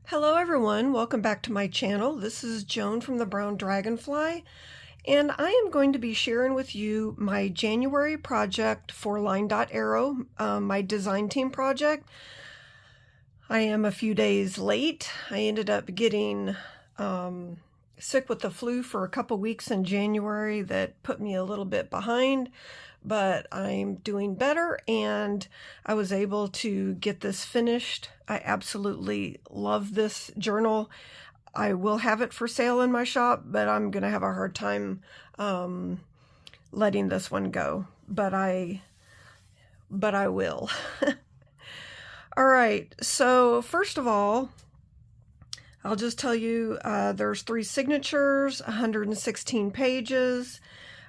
Hello everyone, welcome back to my channel. This is Joan from the Brown Dragonfly, and I am going to be sharing with you my January project for LineDotArrow, my design team project. I am a few days late. I ended up getting sick with the flu for a couple weeks in January that put me a little bit behind, but I'm doing better and I was able to get this finished. I absolutely love this journal. I will have it for sale in my shop, but I'm gonna have a hard time letting this one go, but I will. All right, so first of all, I'll just tell you there's 3 signatures, 116 pages.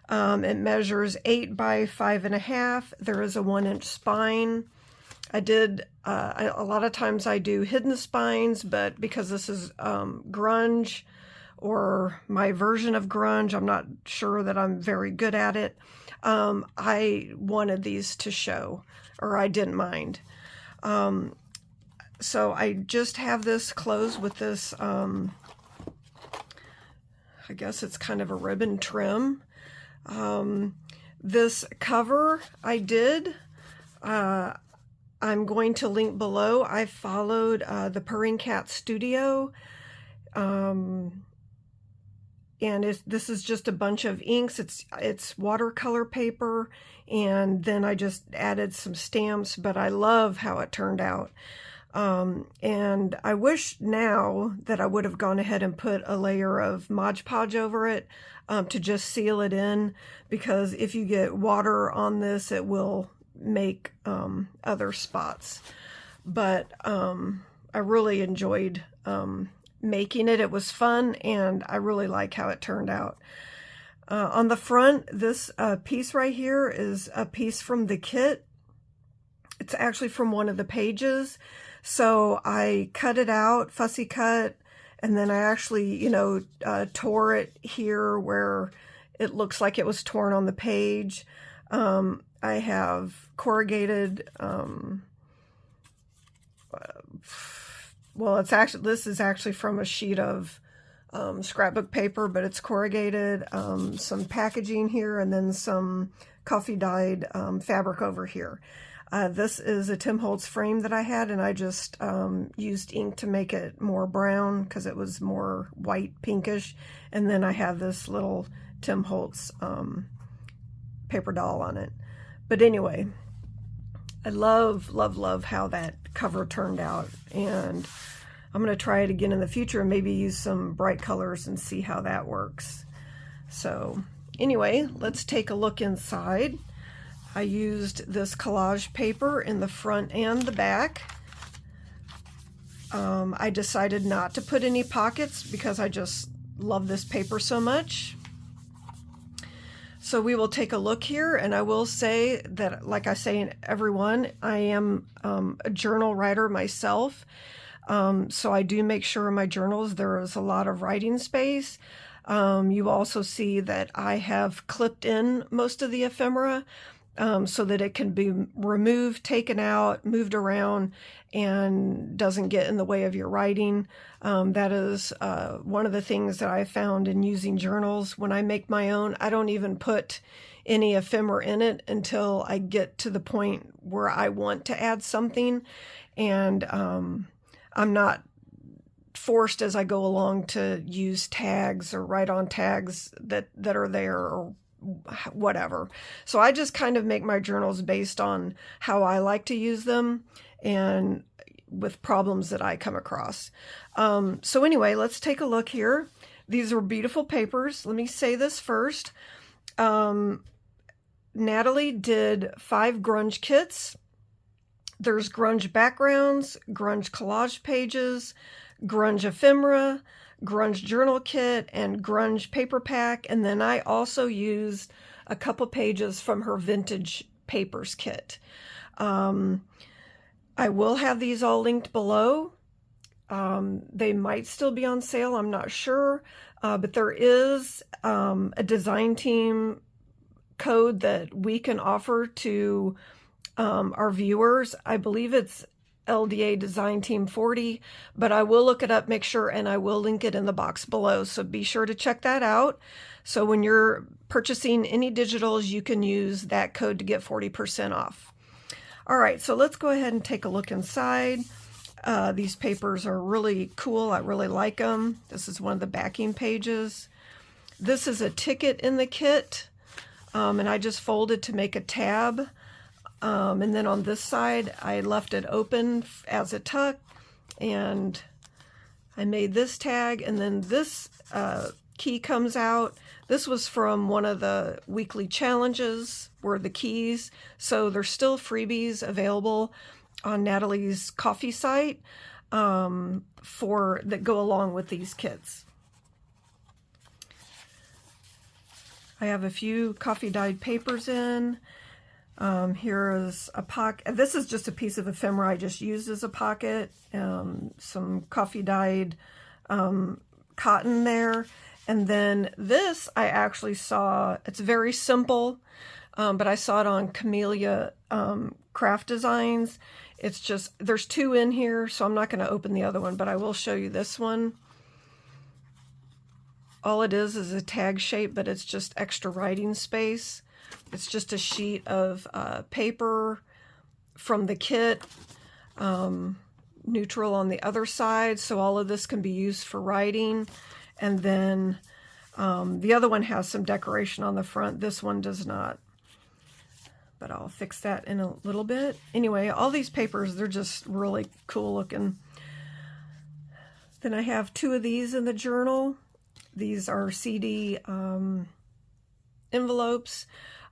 It measures 8 by 5.5. There is a 1-inch spine. I did, a lot of times I do hidden spines, but because this is grunge, or my version of grunge, I'm not sure that I'm very good at it. I wanted these to show, or I didn't mind. So I just have this closed with this, I guess it's kind of a ribbon trim. This cover I did, I'm going to link below. I followed the Purring Cat Studio, and this is just a bunch of inks. It's watercolor paper, and then I just added some stamps, but I love how it turned out. And I wish now that I would have gone ahead and put a layer of Mod Podge over it to just seal it in, because if you get water on this, it will make other spots. But I really enjoyed making it. It was fun, and I really like how it turned out. On the front, this piece right here is a piece from the kit. It's actually from one of the pages. So I cut it out, fussy cut, and then I actually, tore it here where it looks like it was torn on the page. I have corrugated, well, this is actually from a sheet of scrapbook paper, but it's corrugated, some packaging here, and then some coffee dyed fabric over here. This is a Tim Holtz frame that I had, and I just used ink to make it more brown because it was more white pinkish. And then I have this little Tim Holtz paper doll on it. But anyway, I love how that cover turned out, and I'm going to try it again in the future and maybe use some bright colors and see how that works. So anyway, let's take a look inside. I used this collage paper in the front and the back. I decided not to put any pockets because I just love this paper so much. So we will take a look here, and I will say that, like I say in everyone, I am a journal writer myself. So I do make sure in my journals there is a lot of writing space. You also see that I have clipped in most of the ephemera, so that it can be removed, taken out, moved around, and doesn't get in the way of your writing. That is one of the things that I found in using journals. When I make my own, I don't even put any ephemera in it until I get to the point where I want to add something, and I'm not forced as I go along to use tags or write on tags that are there, or whatever. So I just kind of make my journals based on how I like to use them and with problems that I come across. So anyway, let's take a look here. These are beautiful papers. Let me say this first. Natalie did 5 grunge kits. There's grunge backgrounds, grunge collage pages, grunge ephemera, grunge journal kit, and grunge paper pack. And then I also used a couple pages from her vintage papers kit. I will have these all linked below. They might still be on sale, I'm not sure, but there is a design team code that we can offer to our viewers. I believe it's LDA Design Team 40, but I will look it up, make sure, and I will link it in the box below. So be sure to check that out. So when you're purchasing any digitals, you can use that code to get 40% off. All right, so let's go ahead and take a look inside. These papers are really cool. I really like them. This is one of the backing pages. This is a ticket in the kit, and I just folded to make a tab. And then on this side, I left it open as a tuck, and I made this tag, and then this key comes out. This was from one of the weekly challenges, were the keys. So there's still freebies available on Natalie's coffee site that go along with these kits. I have a few coffee dyed papers in. Here is a pocket. This is just a piece of ephemera I just used as a pocket. Some coffee dyed cotton there. And then this I actually saw, it's very simple, but I saw it on Camellia Craft Designs. It's just, there's two in here, so I'm not going to open the other one, but I will show you this one. All it is a tag shape, but it's just extra writing space. It's just a sheet of paper from the kit, neutral on the other side, so all of this can be used for writing. And then the other one has some decoration on the front. This one does not, but I'll fix that in a little bit. Anyway, all these papers, they're just really cool looking. Then I have two of these in the journal. These are CD envelopes.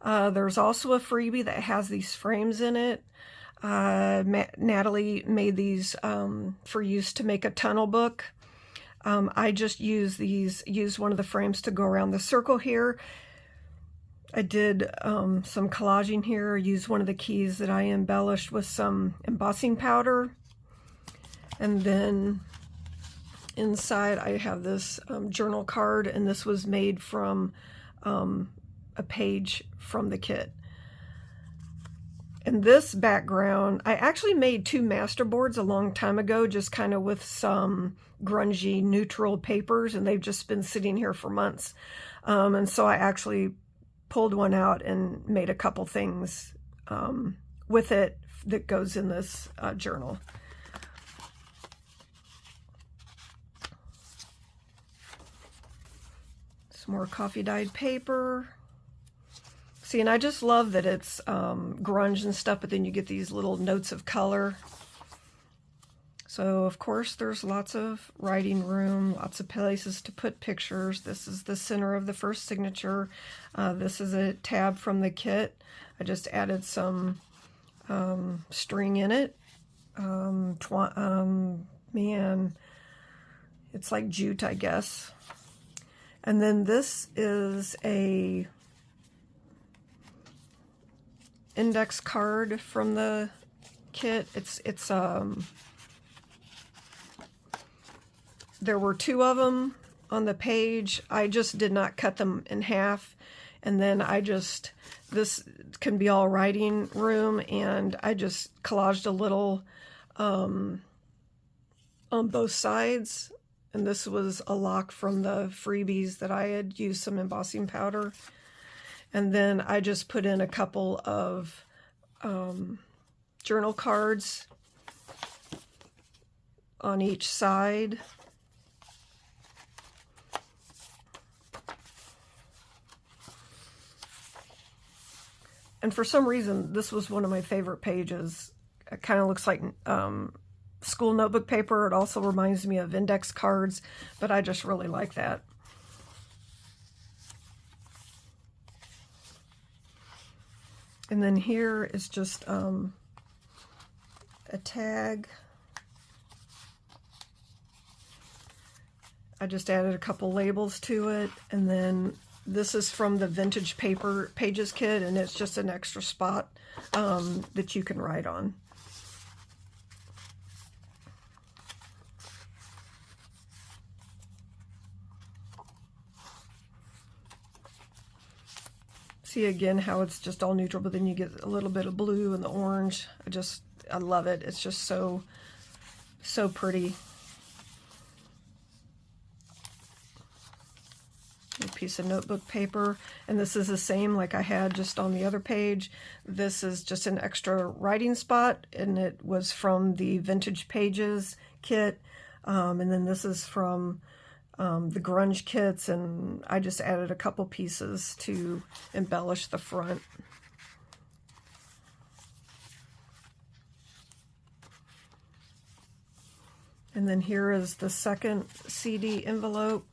There's also a freebie that has these frames in it. Natalie made these for use to make a tunnel book. I just used one of the frames to go around the circle here. I did some collaging here, used one of the keys that I embellished with some embossing powder. And then inside I have this journal card, and this was made from a page from the kit. And this background, I actually made two master boards a long time ago, just kind of with some grungy neutral papers, and they've just been sitting here for months. And so I actually pulled one out and made a couple things with it that goes in this journal. Some more coffee dyed paper. See, and I just love that it's grunge and stuff, but then you get these little notes of color. So, of course, there's lots of writing room, lots of places to put pictures. This is the center of the first signature. This is a tab from the kit. I just added some string in it. Man, it's like jute, I guess. And then this is a index card from the kit. There were two of them on the page. I just did not cut them in half, and then this can be all writing room, and I just collaged a little on both sides, and this was a lock from the freebies that I had used some embossing powder. And then I just put in a couple of journal cards on each side. And for some reason, this was one of my favorite pages. It kind of looks like school notebook paper. It also reminds me of index cards, but I just really like that. And then here is just a tag. I just added a couple labels to it, and then this is from the Vintage Paper Pages kit, and it's just an extra spot that you can write on. See, see again how it's just all neutral, but then you get a little bit of blue and the orange. I love it. It's just so pretty. A piece of notebook paper, and this is the same like I had just on the other page. This is just an extra writing spot, and it was from the Vintage Pages kit, and then this is from the grunge kits, and I just added a couple pieces to embellish the front. And then here is the second CD envelope.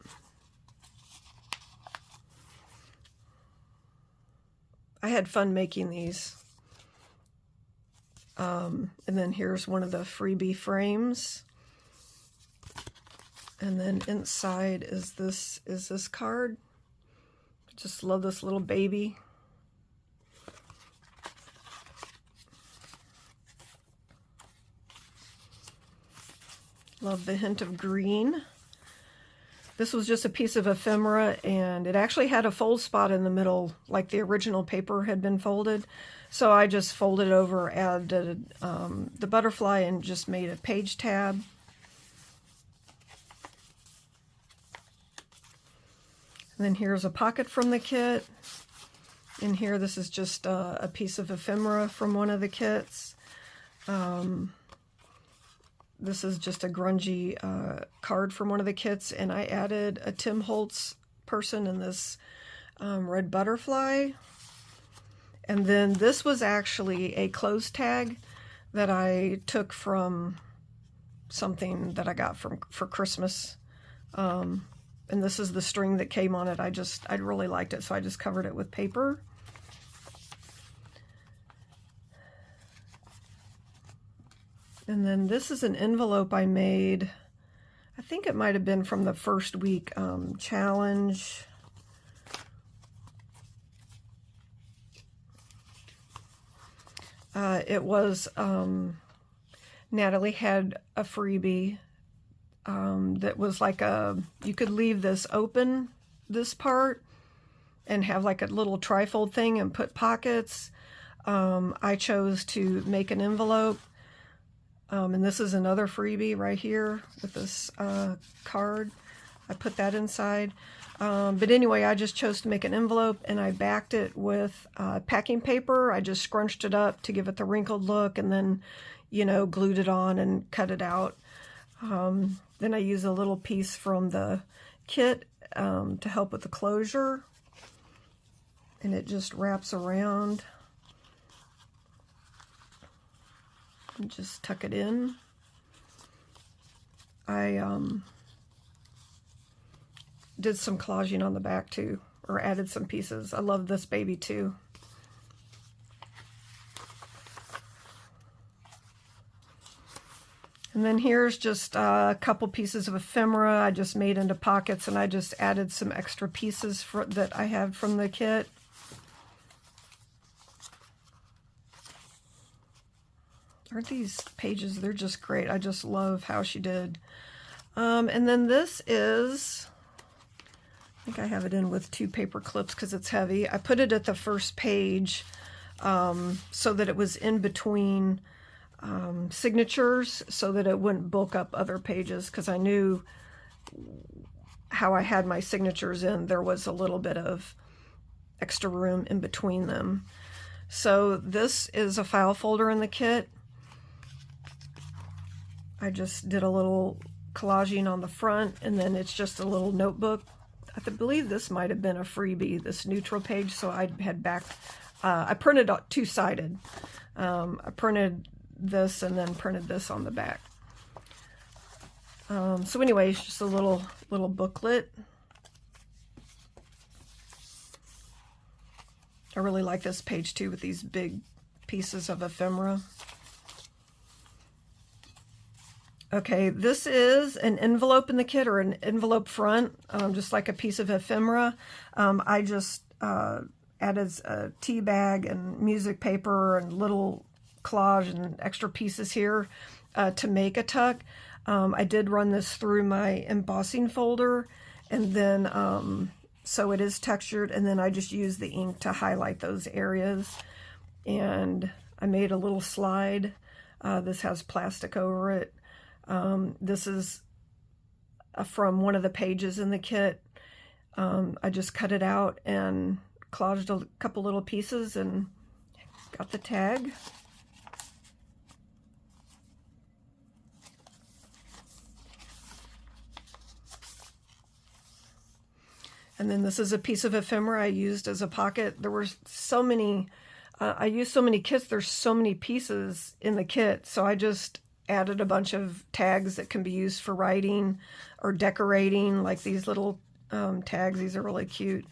I had fun making these. And then here's one of the freebie frames. And then inside is this card. Just love this little baby. Love the hint of green. This was just a piece of ephemera, and it actually had a fold spot in the middle, like the original paper had been folded. So I just folded over, added the butterfly, and just made a page tab. And then here's a pocket from the kit. In here, this is just a piece of ephemera from one of the kits. This is just a grungy card from one of the kits, and I added a Tim Holtz person in this red butterfly. And then this was actually a clothes tag that I took from something that I got for Christmas. And this is the string that came on it. I really liked it, so I just covered it with paper. And then this is an envelope I made. I think it might have been from the first week challenge. It was, Natalie had a freebie that was like you could leave this open, this part, and have like a little trifold thing and put pockets. I chose to make an envelope. And this is another freebie right here with this card. I put that inside. But anyway, I just chose to make an envelope, and I backed it with packing paper. I just scrunched it up to give it the wrinkled look, and then, glued it on and cut it out. Then I use a little piece from the kit to help with the closure, and it just wraps around. And just tuck it in. I did some collaging on the back too, or added some pieces. I love this baby too. And then here's just a couple pieces of ephemera I just made into pockets, and I just added some extra pieces that I had from the kit. Aren't these pages, they're just great. I just love how she did. And then this is, I think I have it in with 2 paper clips because it's heavy. I put it at the first page so that it was in between signatures so that it wouldn't bulk up other pages, because I knew how I had my signatures in. There was a little bit of extra room in between them. So this is a file folder in the kit. I just did a little collaging on the front, and then it's just a little notebook. I believe this might have been a freebie, this neutral page, so I had I printed out 2-sided. I printed this and then printed this on the back. So anyway, it's just a little booklet. I really like this page too, with these big pieces of ephemera. Okay, this is an envelope in the kit, or an envelope front, just like a piece of ephemera. I just added a tea bag and music paper and little collage and extra pieces here to make a tuck. I did run this through my embossing folder, and then so it is textured, and then I just use the ink to highlight those areas. And I made a little slide. This has plastic over it. This is from one of the pages in the kit. I just cut it out and collaged a couple little pieces and got the tag. And then this is a piece of ephemera I used as a pocket. There were so many, I used so many kits, there's so many pieces in the kit, so I just added a bunch of tags that can be used for writing or decorating, like these little tags. These are really cute.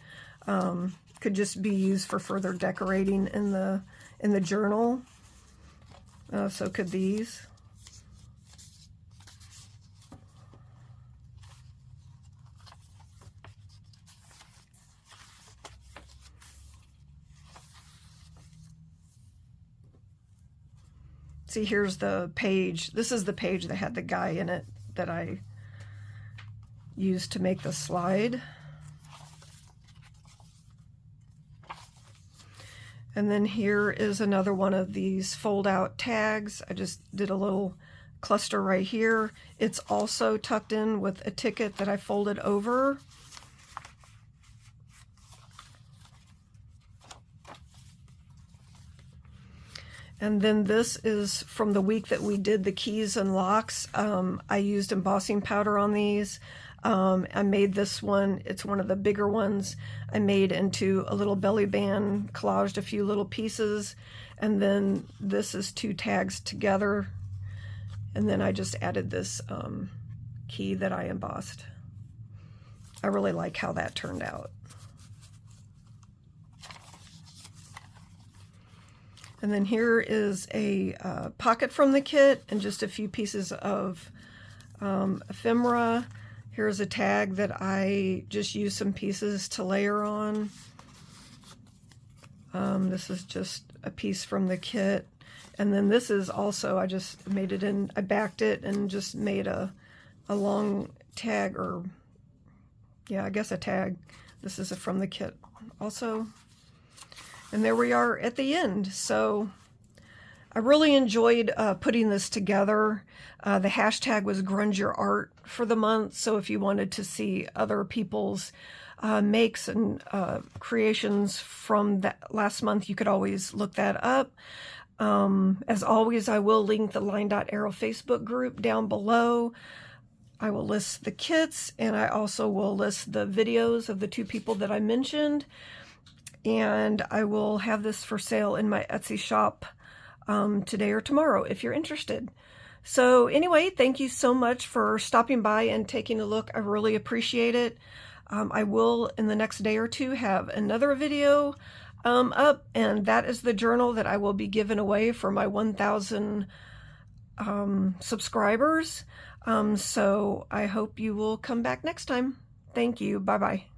Could just be used for further decorating in the journal. So could these. See, here's the page. This is the page that had the guy in it that I used to make the slide. And then here is another one of these fold-out tags. I just did a little cluster right here. It's also tucked in with a ticket that I folded over. And then this is from the week that we did the keys and locks. I used embossing powder on these. I made this one, it's one of the bigger ones. I made into a little belly band, collaged a few little pieces, and then this is two tags together. And then I just added this key that I embossed. I really like how that turned out. And then here is a pocket from the kit and just a few pieces of ephemera. Here's a tag that I just used some pieces to layer on. This is just a piece from the kit. And then this is also, I just made it in, I backed it and just made a long tag, or yeah, I guess a tag. This is from the kit also. And there we are at the end. So I really enjoyed putting this together. The hashtag was Grunge Your Art for the month. So if you wanted to see other people's makes and creations from that last month, you could always look that up. As always, I will link the LineDotArrow Facebook group down below. I will list the kits, and I also will list the videos of the two people that I mentioned. And I will have this for sale in my Etsy shop today or tomorrow if you're interested. So anyway, thank you so much for stopping by and taking a look. I really appreciate it. I will, in the next day or two, have another video up, and that is the journal that I will be giving away for my 1,000 subscribers. So I hope you will come back next time. Thank you. Bye-bye.